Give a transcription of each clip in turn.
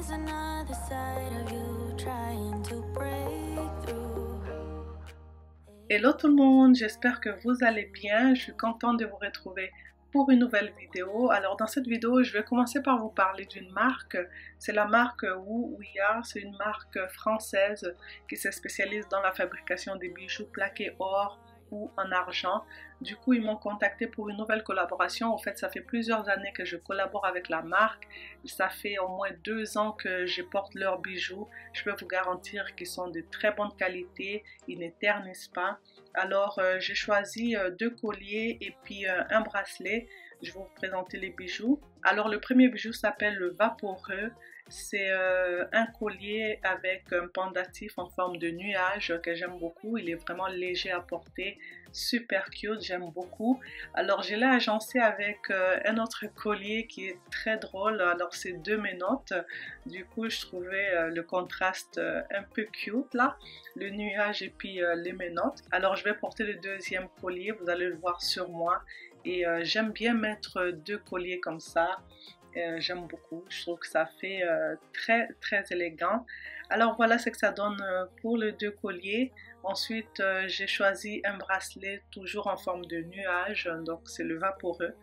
always another side of you trying to break through. Hello tout le monde, j'espère que vous allez bien. Je suis contente de vous retrouver pour une nouvelle vidéo. Alors dans cette vidéo, je vais commencer par vous parler d'une marque. C'est la marque Wu Ouya. C'est une marque française qui se spécialise dans la fabrication des bijoux plaqués or ou en argent. Du coup, ils m'ont contacté pour une nouvelle collaboration. En fait, ça fait plusieurs années que je collabore avec la marque. Ça fait au moins 2 ans que je porte leurs bijoux. Je peux vous garantir qu'ils sont de très bonne qualité. Ils n'éternisent pas. Alors, j'ai choisi 2 colliers et puis un bracelet. Je vais vous présenter les bijoux. Alors, le premier bijou s'appelle le Vaporeux. C'est un collier avec un pendatif en forme de nuage que j'aime beaucoup. Il est vraiment léger à porter, super cute, j'aime beaucoup. Alors je l'ai agencé avec un autre collier qui est très drôle. Alors c'est 2 menottes. Du coup je trouvais le contraste un peu cute là, le nuage et puis les menottes. Alors je vais porter le deuxième collier, vous allez le voir sur moi. Et j'aime bien mettre 2 colliers comme ça. J'aime beaucoup, je trouve que ça fait très élégant. Alors voilà ce que ça donne pour les 2 colliers. Ensuite j'ai choisi un bracelet toujours en forme de nuage, donc c'est le Vaporeux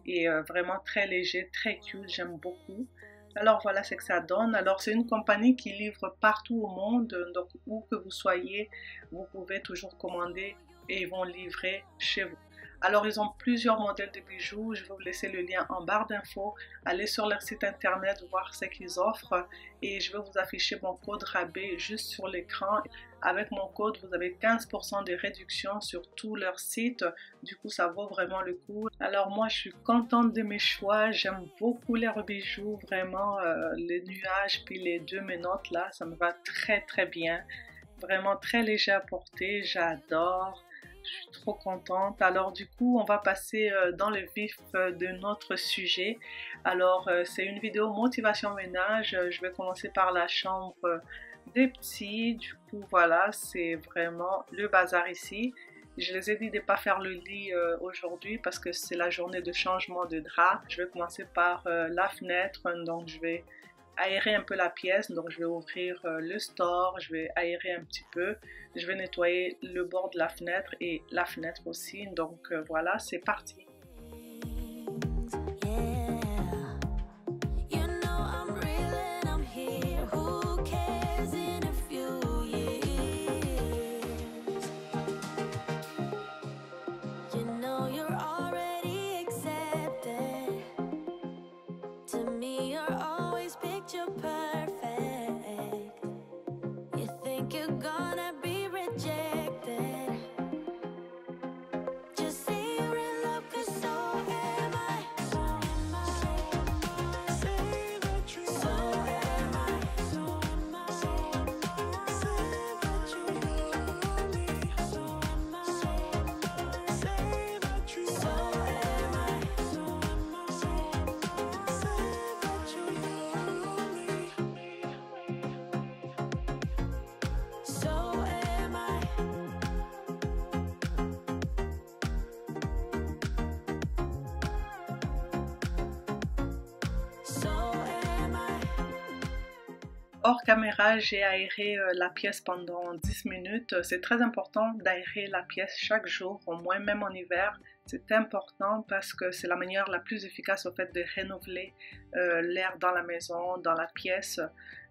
et vraiment très léger, très cute, j'aime beaucoup. Alors voilà ce que ça donne. Alors c'est une compagnie qui livre partout au monde, donc où que vous soyez, vous pouvez toujours commander et ils vont livrer chez vous. Alors ils ont plusieurs modèles de bijoux, je vais vous laisser le lien en barre d'infos, allez sur leur site internet voir ce qu'ils offrent et je vais vous afficher mon code rabais juste sur l'écran. Avec mon code vous avez 15% de réduction sur tout leur site, du coup ça vaut vraiment le coup. Alors moi je suis contente de mes choix, j'aime beaucoup leurs bijoux, vraiment les nuages puis les 2 menottes là, ça me va très bien, vraiment très léger à porter, j'adore. Je suis trop contente. Alors du coup, on va passer dans le vif de notre sujet. Alors c'est une vidéo motivation ménage. Je vais commencer par la chambre des petits. Du coup, voilà, c'est vraiment le bazar ici. Je les ai dit de ne pas faire le lit aujourd'hui parce que c'est la journée de changement de drap. Je vais commencer par la fenêtre. Donc je vais aérer un peu la pièce, donc je vais ouvrir le store, je vais aérer un petit peu, je vais nettoyer le bord de la fenêtre et la fenêtre aussi, donc voilà, c'est parti. Hors caméra, j'ai aéré la pièce pendant 10 minutes. C'est très important d'aérer la pièce chaque jour, au moins même en hiver. C'est important parce que c'est la manière la plus efficace au fait de renouveler l'air dans la maison, dans la pièce,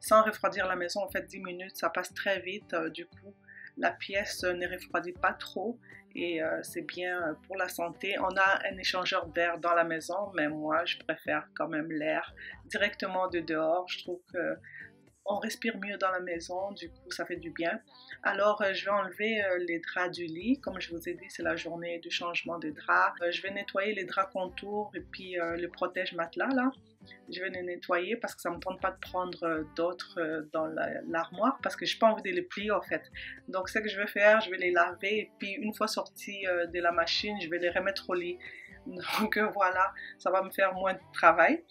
sans refroidir la maison. En fait, 10 minutes, ça passe très vite. Du coup, la pièce ne refroidit pas trop et c'est bien pour la santé. On a un échangeur d'air dans la maison, mais moi, je préfère quand même l'air directement de dehors. Je trouve que on respire mieux dans la maison, du coup ça fait du bien. Alors je vais enlever les draps du lit, comme je vous ai dit c'est la journée du changement de draps. Je vais nettoyer les draps contours et puis le protège matelas là. Je vais les nettoyer parce que ça me tente pas de prendre d'autres dans l'armoire parce que j'ai pas envie de les plier en fait. Donc ce que je vais faire, je vais les laver et puis une fois sortis de la machine, je vais les remettre au lit. Donc voilà, ça va me faire moins de travail.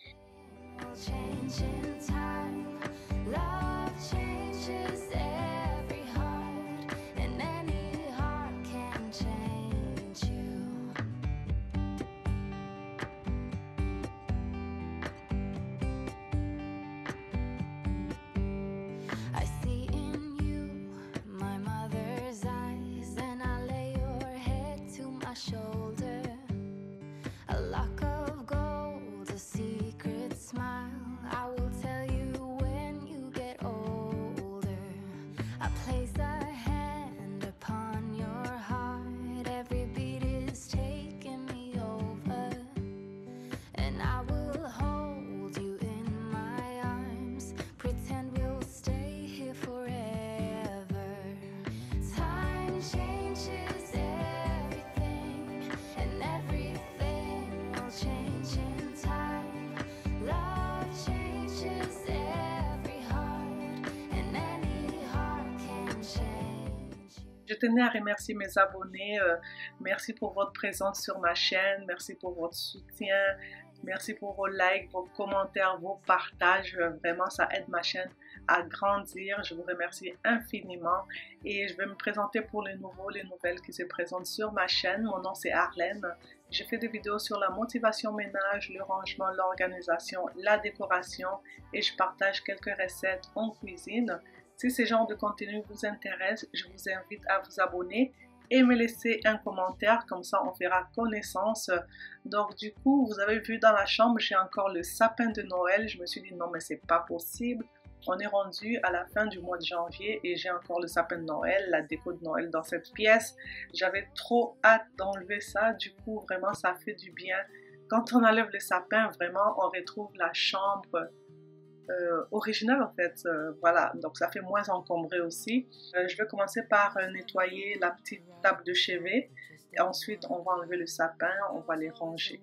tenais à remercier mes abonnés. Merci pour votre présence sur ma chaîne. Merci pour votre soutien. Merci pour vos likes, vos commentaires, vos partages. Vraiment, ça aide ma chaîne à grandir. Je vous remercie infiniment. Et je vais me présenter pour les nouveaux, les nouvelles qui se présentent sur ma chaîne. Mon nom, c'est Arlène. J'ai fait des vidéos sur la motivation ménage, le rangement, l'organisation, la décoration et je partage quelques recettes en cuisine. Si ce genre de contenu vous intéresse, je vous invite à vous abonner et me laisser un commentaire, comme ça on fera connaissance. Donc du coup, vous avez vu dans la chambre, j'ai encore le sapin de Noël. Je me suis dit non mais c'est pas possible. On est rendu à la fin du mois de janvier et j'ai encore le sapin de Noël, la déco de Noël dans cette pièce. J'avais trop hâte d'enlever ça, du coup vraiment ça fait du bien. Quand on enlève le sapin, vraiment on retrouve la chambre original en fait, voilà, donc ça fait moins encombré aussi. Je vais commencer par nettoyer la petite table de chevet et ensuite on va enlever le sapin, on va les ranger.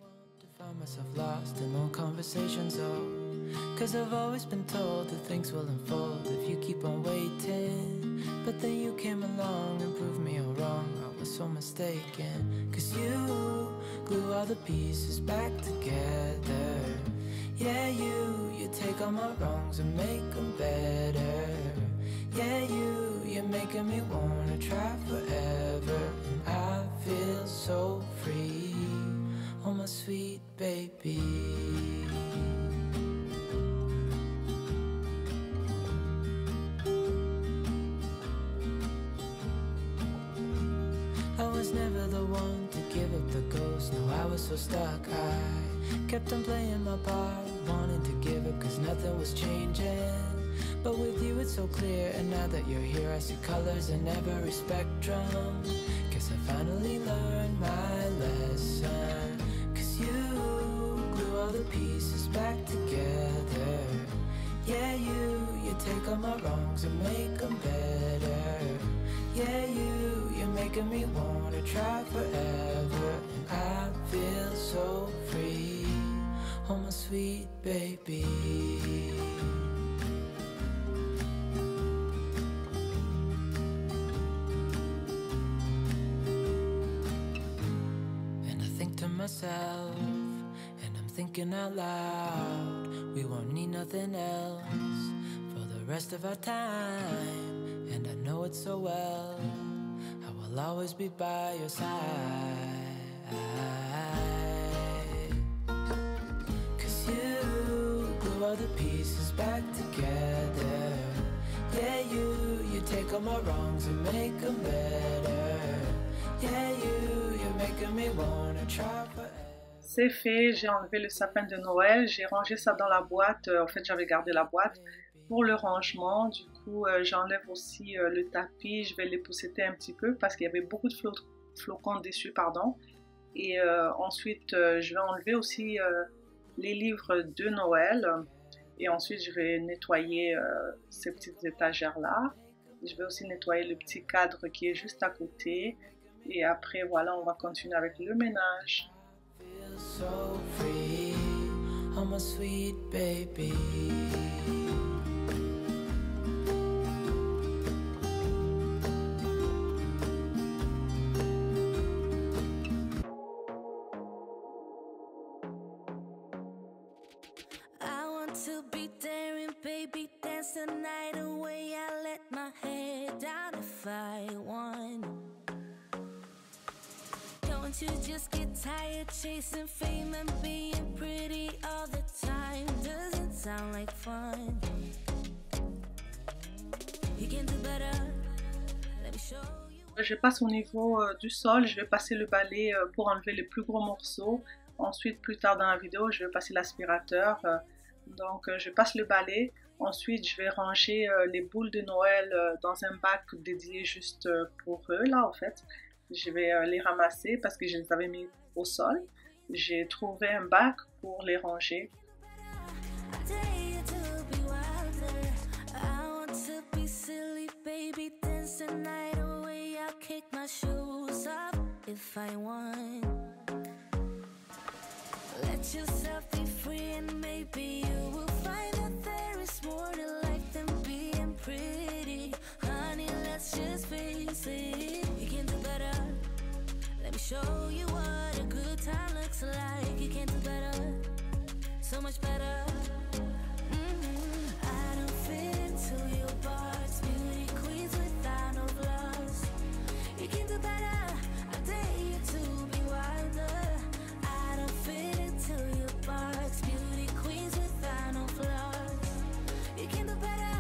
Cause I've always been told that things will unfold if you keep on waiting. But then you came along and proved me all wrong. I was so mistaken. Cause you glue all the pieces back together. Yeah, you take all my wrongs and make them better. Yeah, you're making me wanna try forever. And I feel so free, oh my sweet baby. I was never the one to give up the ghost. No, I was so stuck. I kept on playing my part, wanting to give up cause nothing was changing. But with you it's so clear, and now that you're here I see colors in every spectrum. Guess I finally learned my lesson. Cause you glue all the pieces back together. Yeah, you take all my wrongs and make them better. Yeah, you're making me wanna try forever. And I feel so free, oh my sweet baby. And I think to myself, and I'm thinking out loud, we won't need nothing else for the rest of our time. And I know it so well, I will always be by your side. Cause you glue all the pieces back together. Yeah, you take all my wrongs and make them better. Yeah, you're making me wanna try forever. C'est fait, j'ai enlevé le sapin de Noël, j'ai rangé ça dans la boîte, en fait j'avais gardé la boîte pour le rangement. Du coup j'enlève aussi le tapis, je vais l'épousseter un petit peu parce qu'il y avait beaucoup de flocons dessus, pardon. Et ensuite je vais enlever aussi les livres de Noël et ensuite je vais nettoyer ces petites étagères là. Je vais aussi nettoyer le petit cadre qui est juste à côté et après voilà, on va continuer avec le ménage. So free, oh my sweet baby. I want to be daring, baby, dance the night away. I let my head down if I want. Don't you just get tired chasing fame and being pretty all the time? Doesn't sound like fun. You can do better. Let me show you. Je passe au niveau du sol, je vais passer le balai pour enlever les plus gros morceaux. Ensuite, plus tard dans la vidéo, je vais passer l'aspirateur. Donc, je passe le balai. Ensuite, je vais ranger les boules de Noël dans un bac dédié juste pour eux, là, en fait. Je vais les ramasser parce que je les avais mis au sol. J'ai trouvé un bac pour les ranger. see you can do better. Let me show you what a good time looks like. You can do better, so much better. I don't fit into your box. Beauty queens without no flaws. You can do better. I dare you to be wilder. I don't fit into your box. Beauty queens without no flaws. You can do better.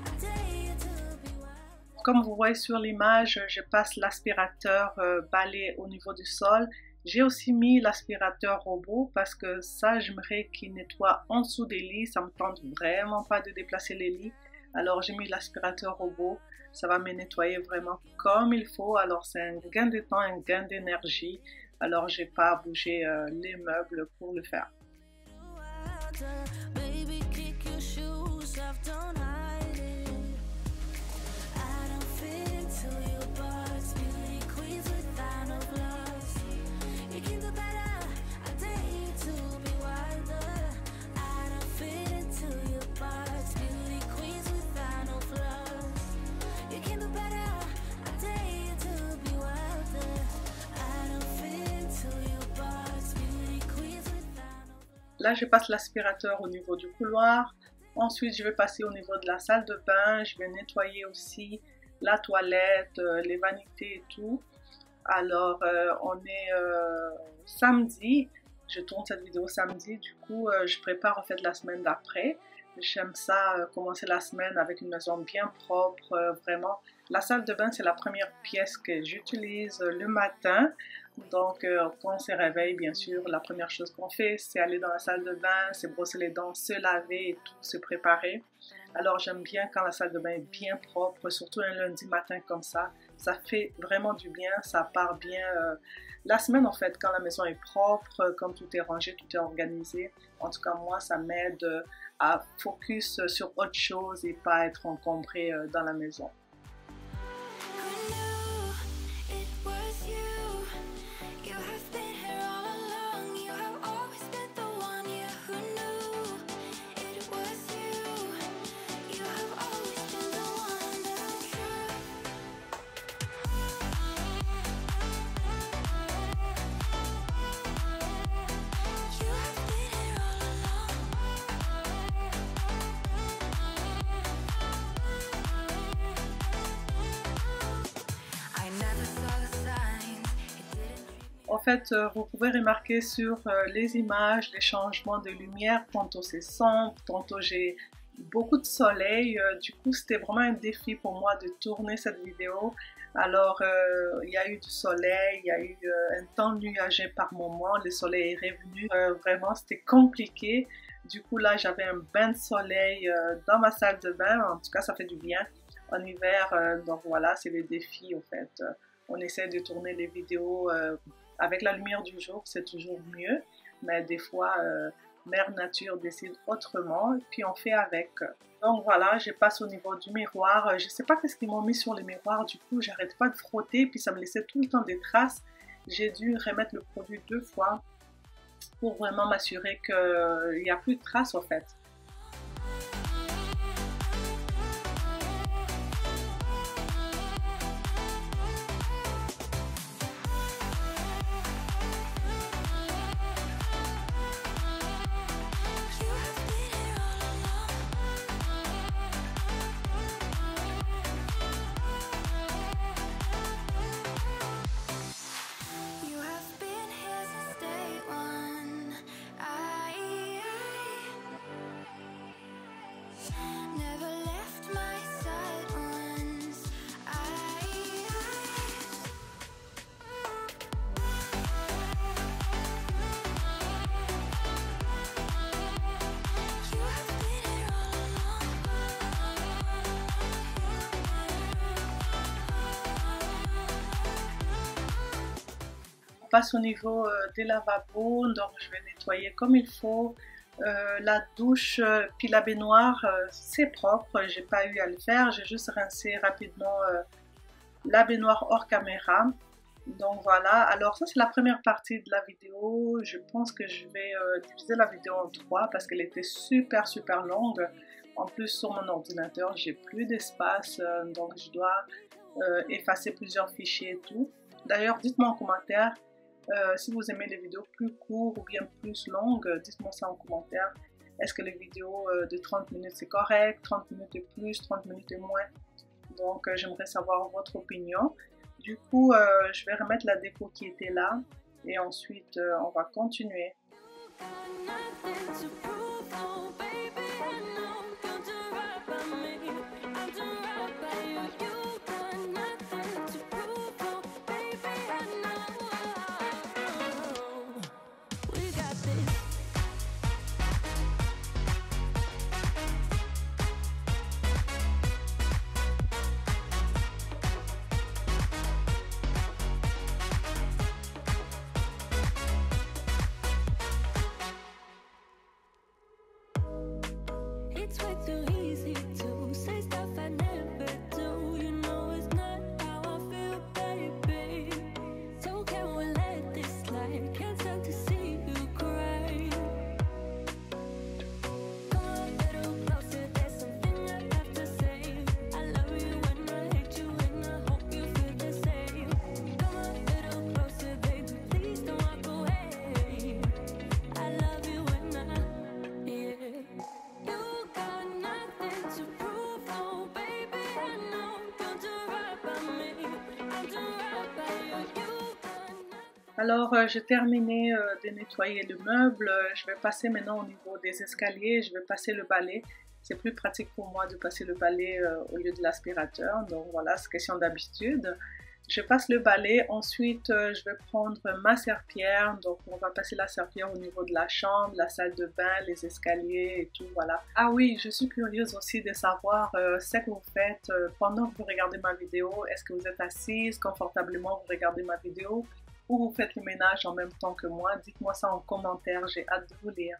I dare you to be wilder. Comme vous voyez sur l'image, je passe l'aspirateur balai au niveau du sol. J'ai aussi mis l'aspirateur robot parce que ça, j'aimerais qu'il nettoie en dessous des lits. Ça me tente vraiment pas de déplacer les lits. Alors j'ai mis l'aspirateur robot. Ça va me nettoyer vraiment comme il faut. Alors c'est un gain de temps, un gain d'énergie. Alors j'ai pas à bouger les meubles pour le faire. Baby, kick your shoes off, don't hide it. I don't fit into your box. Beauty queens without no flaws. You can do better. I dare you to be wilder. I don't fit into your box. Beauty queens without no flaws. You can do better. I dare you to be wilder. I don't fit into your box. Beauty queens without no flaws. Là, je passe l'aspirateur au niveau du couloir. Ensuite, je vais passer au niveau de la salle de bain. Je vais nettoyer aussi la toilette, les vanités et tout. Alors, on est samedi. Je tourne cette vidéo samedi. Du coup, je prépare en fait la semaine d'après. J'aime ça, commencer la semaine avec une maison bien propre, vraiment. La salle de bain, c'est la première pièce que j'utilise le matin. Donc, quand on se réveille, bien sûr, la première chose qu'on fait, c'est aller dans la salle de bain, c'est brosser les dents, se laver et tout, se préparer. Alors, j'aime bien quand la salle de bain est bien propre, surtout un lundi matin comme ça. Ça fait vraiment du bien, ça part bien la semaine, en fait, quand la maison est propre, quand tout est rangé, tout est organisé. En tout cas, moi, ça m'aide à focus sur autre chose et pas être encombré dans la maison. En fait, vous pouvez remarquer sur les images les changements de lumière. Tantôt c'est sombre, tantôt j'ai beaucoup de soleil. Du coup, c'était vraiment un défi pour moi de tourner cette vidéo. Alors, il y a eu du soleil, il y a eu un temps nuagé par moment. Le soleil est revenu. Vraiment, c'était compliqué. Du coup, là, j'avais un bain de soleil dans ma salle de bain. En tout cas, ça fait du bien en hiver. Donc voilà, c'est le défi en fait. On essaie de tourner les vidéos avec la lumière du jour, c'est toujours mieux, mais des fois, Mère Nature décide autrement, et puis on fait avec. Donc voilà, je passe au niveau du miroir. Je ne sais pas qu'est-ce qu'ils m'ont mis sur le miroir, du coup, j'arrête pas de frotter, puis ça me laissait tout le temps des traces. J'ai dû remettre le produit 2 fois pour vraiment m'assurer qu'il n'y a plus de traces, en fait. Passe au niveau des lavabos, donc je vais nettoyer comme il faut. La douche puis la baignoire, c'est propre, j'ai pas eu à le faire, j'ai juste rincé rapidement la baignoire hors caméra. Donc voilà, alors ça c'est la première partie de la vidéo. Je pense que je vais diviser la vidéo en 3 parce qu'elle était super longue. En plus sur mon ordinateur j'ai plus d'espace, donc je dois effacer plusieurs fichiers et tout. D'ailleurs, dites-moi en commentaire si vous aimez les vidéos plus courtes ou bien plus longues, dites-moi ça en commentaire. Est-ce que les vidéos de 30 minutes c'est correct, 30 minutes et plus, 30 minutes et moins? Donc j'aimerais savoir votre opinion. Du coup, je vais remettre la déco qui était là et ensuite on va continuer. It's way too easy to say stuff I never do. You know it's not how I feel, baby. So can we let this slide? Can't stand to see you cry. Come a little closer, there's something I have to say. I love you and I hate you and I hope you feel the same. Come a little closer, baby, please don't walk away. I love you and yeah. Alors, j'ai terminé de nettoyer le meuble. Je vais passer maintenant au niveau des escaliers. Je vais passer le balai. C'est plus pratique pour moi de passer le balai au lieu de l'aspirateur. Donc voilà, c'est question d'habitude. Je passe le balai. Ensuite, je vais prendre ma serpillière. Donc, on va passer la serpillière au niveau de la chambre, la salle de bain, les escaliers et tout. Voilà. Ah oui, je suis curieuse aussi de savoir ce que vous faites pendant que vous regardez ma vidéo. Est-ce que vous êtes assise confortablement, vous regardez ma vidéo? Ou vous faites le ménage en même temps que moi? Dites-moi ça en commentaire, j'ai hâte de vous lire.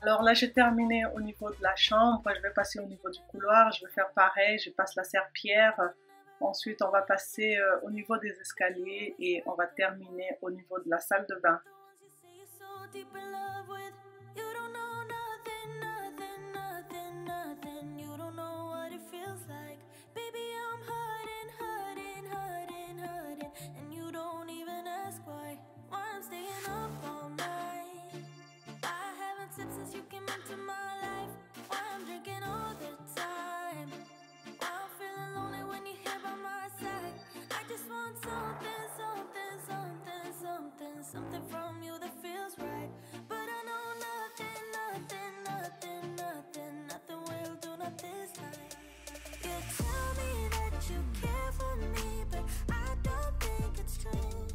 Alors là, j'ai terminé au niveau de la chambre. Je vais passer au niveau du couloir. Je vais faire pareil. Je passe la serpillière. Ensuite, on va passer au niveau des escaliers et on va terminer au niveau de la salle de bain. Something from you that feels right, but I know nothing will do not this time. You tell me that you care for me, but I don't think it's true.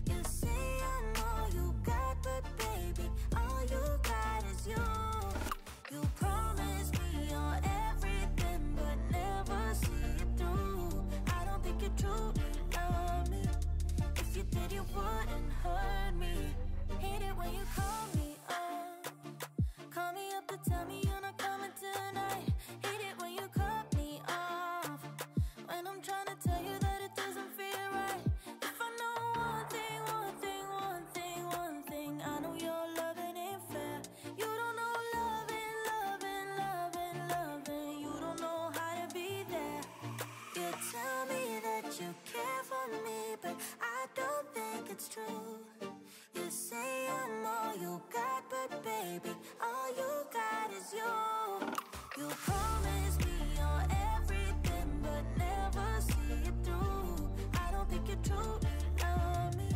You say I'm all you got, but baby, all you got is you. You promise me you're everything, but never see it through. I don't think you truly love me. If you did, you wouldn't hurt me. Hate it when you call me up. Call me up to tell me you're not coming tonight. Hate it when you cut me off. When I'm trying to tell you that it doesn't feel right. If I know one thing, I know your loving ain't fair. You don't know loving. You don't know how to be there. You tell me that you care for me, but I don't think it's true. You say I'm all you got, but baby, all you got is you. You promise me you're everything, but never see it through. I don't think you truly love me.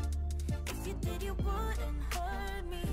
If you did, you wouldn't hurt me.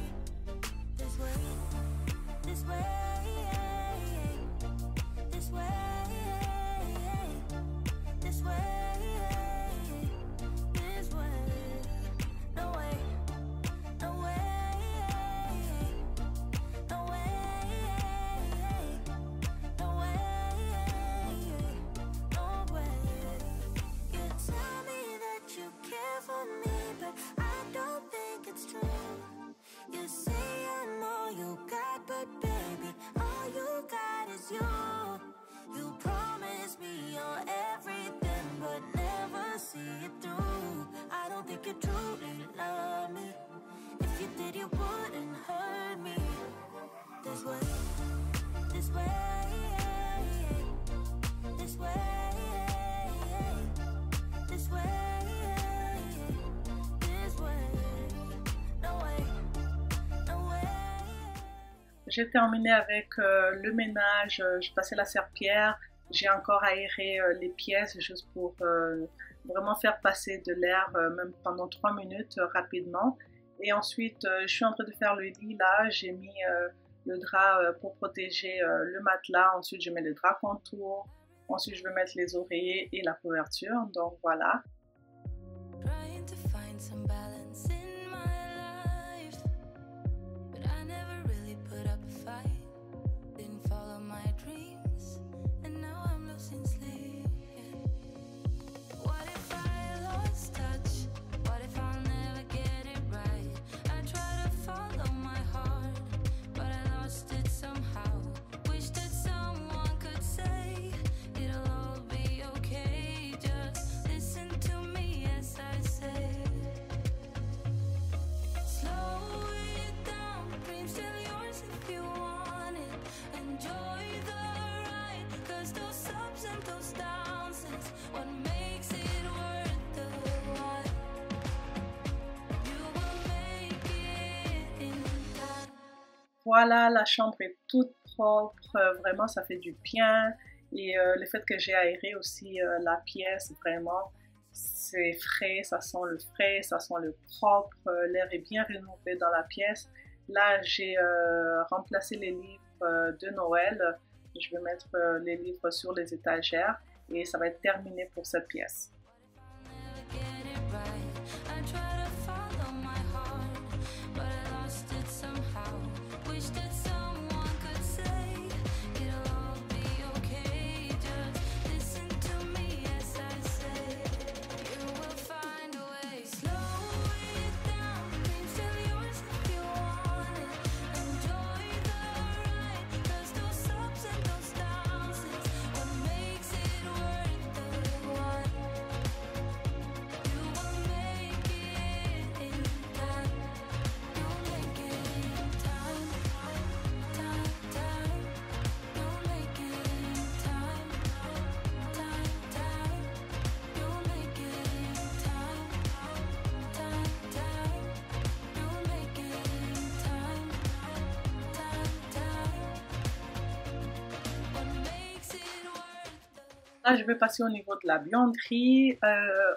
j'ai terminé avec le ménage, j'ai passé la serpillière, j'ai encore aéré les pièces juste pour vraiment faire passer de l'air même pendant 3 minutes rapidement. Et ensuite, je suis en train de faire le lit là, j'ai mis le drap pour protéger le matelas, ensuite je mets le drap contour, ensuite je vais mettre les oreillers et la couverture, donc voilà. Trying to find some balance in my life, but I never really put up a fight. Didn't follow my dreams, and now I'm losing sleep. What if I lost touch? What if I'll never get it right? I try to follow my heart, but I lost it somehow. Wish that someone could say it'll all be okay. Just listen to me as I say. Slow it down, dreams still yours if you want it. Enjoy the ride, 'cause those ups and those downs is what makes it worth the while. You will make it in time. Voilà, la chambre est toute propre, vraiment ça fait du bien. Et le fait que j'ai aéré aussi la pièce, vraiment, c'est frais, ça sent le frais, ça sent le propre, l'air est bien rénové dans la pièce. Là, j'ai remplacé les livres de Noël. Je vais mettre les livres sur les étagères et ça va être terminé pour cette pièce. Never get it right. I try to follow my heart, but I lost it somehow. Wish that someone could say it'll all be okay. Just listen to me as I say. You will find a way. Slow it down, dreams still yours if you want it. Enjoy the ride, 'cause those ups and those downs is what makes it worth the while. You will make it in time. You'll make it in time. Time, time. You'll make it in time. Time, time. You'll make it in time. Time, time. You'll make it in time. Time, time. What makes it worth the Là, je vais passer au niveau de la buanderie.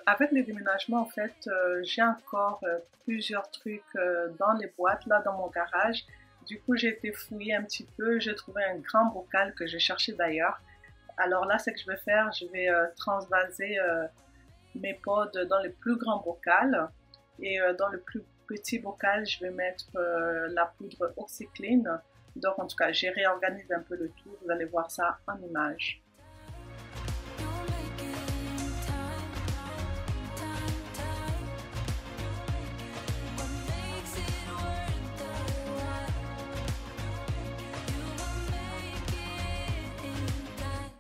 Avec les déménagements, en fait, j'ai encore plusieurs trucs dans les boîtes, là, dans mon garage. Du coup, j'ai été fouiller un petit peu. J'ai trouvé un grand bocal que j'ai cherché d'ailleurs. Alors là, ce que je vais faire, je vais transvaser mes pods dans le plus grand bocal. Et dans le plus petit bocal, je vais mettre la poudre OxiClean. Donc, en tout cas, j'ai réorganisé un peu le tout. Vous allez voir ça en image. You'll make it in time. Time, time. What makes it worth the while. You will make it in time.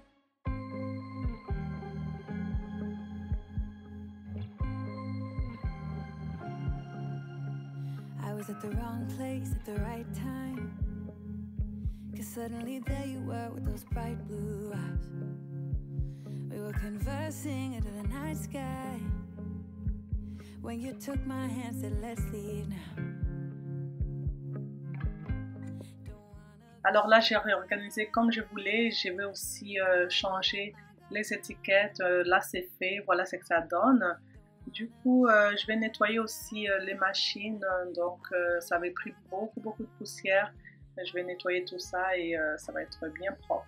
I was at the wrong place at the right time. 'Cause suddenly there you were with those bright blue eyes. We were conversing under the night sky. When you took my hand, said let's leave now. Alors là, j'ai réorganisé comme je voulais. Je vais aussi changer les étiquettes. Là, c'est fait. Voilà ce que ça donne. Du coup, je vais nettoyer aussi les machines. Donc, ça avait pris beaucoup de poussière. Je vais nettoyer tout ça et ça va être bien propre.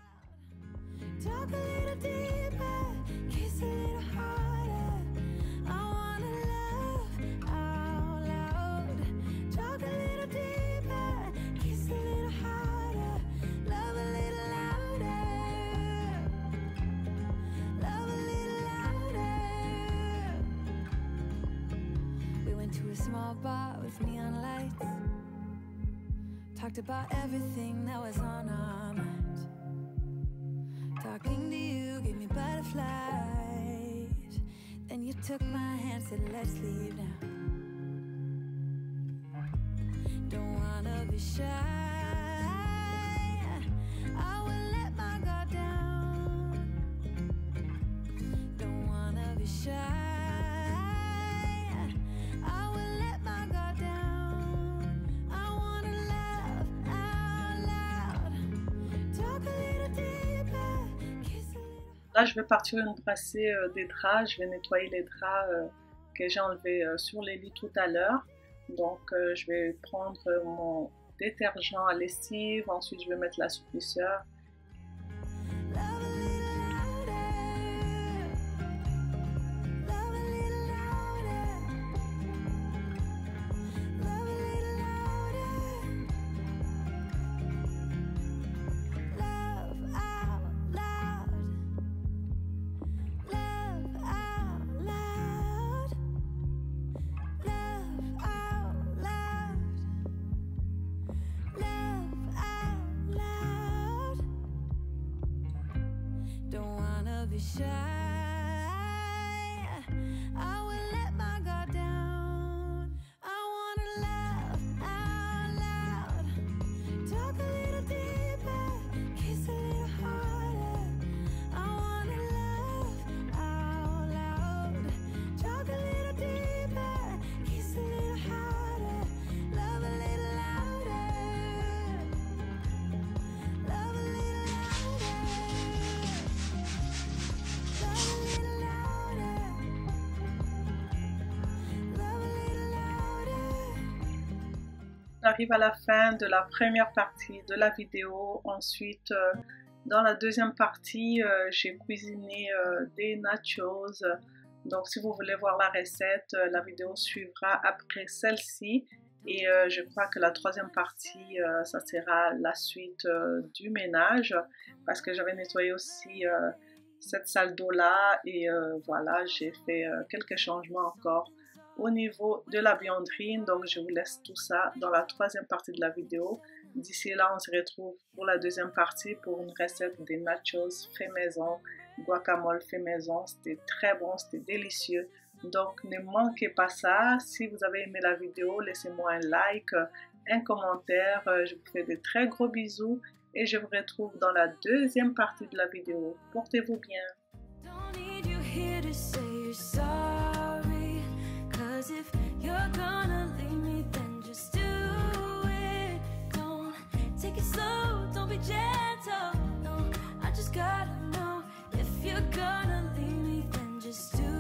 Talk a little deeper, kiss a little harder. I wanna love out loud. Talk a little deeper, kiss a little harder. Love a little louder. Love a little louder. We went to a small bar with neon lights. Talked about everything that was on our minds. Talking to you gave me butterflies. Then you took my hand, said let's leave now. Don't wanna be shy. I will let my guard down. Don't wanna be shy. I will let my guard down. I wanna love out loud. Là, je vais partir brasser des draps. Je vais nettoyer les draps que j'ai enlevés sur les lits tout à l'heure. Donc, je vais prendre mon détergent à lessive. Ensuite, je vais mettre l'assouplisseur. Shy, I will let my guard down. I wanna laugh out loud, talk a little deeper, kiss a little harder. I wanna laugh out loud, talk a little deeper, kiss a little harder, love a little louder, love a little louder. J'arrive à la fin de la première partie de la vidéo. Ensuite, dans la deuxième partie, j'ai cuisiné des nachos. Donc, si vous voulez voir la recette, la vidéo suivra après celle-ci. Et je crois que la troisième partie, ça sera la suite du ménage. Parce que j'avais nettoyé aussi cette salle d'eau-là. Et voilà, j'ai fait quelques changements encore au niveau de la buanderie. Donc je vous laisse tout ça dans la troisième partie de la vidéo. D'ici là, on se retrouve pour la deuxième partie pour une recette des nachos fait maison, guacamole fait maison. C'était très bon, c'était délicieux. Donc ne manquez pas ça. Si vous avez aimé la vidéo, laissez-moi un like, un commentaire. Je vous fais de très gros bisous et je vous retrouve dans la deuxième partie de la vidéo. Portez-vous bien. If you're gonna leave me, then just do it. Don't take it slow, don't be gentle. No, I just gotta know. If you're gonna leave me, then just do it.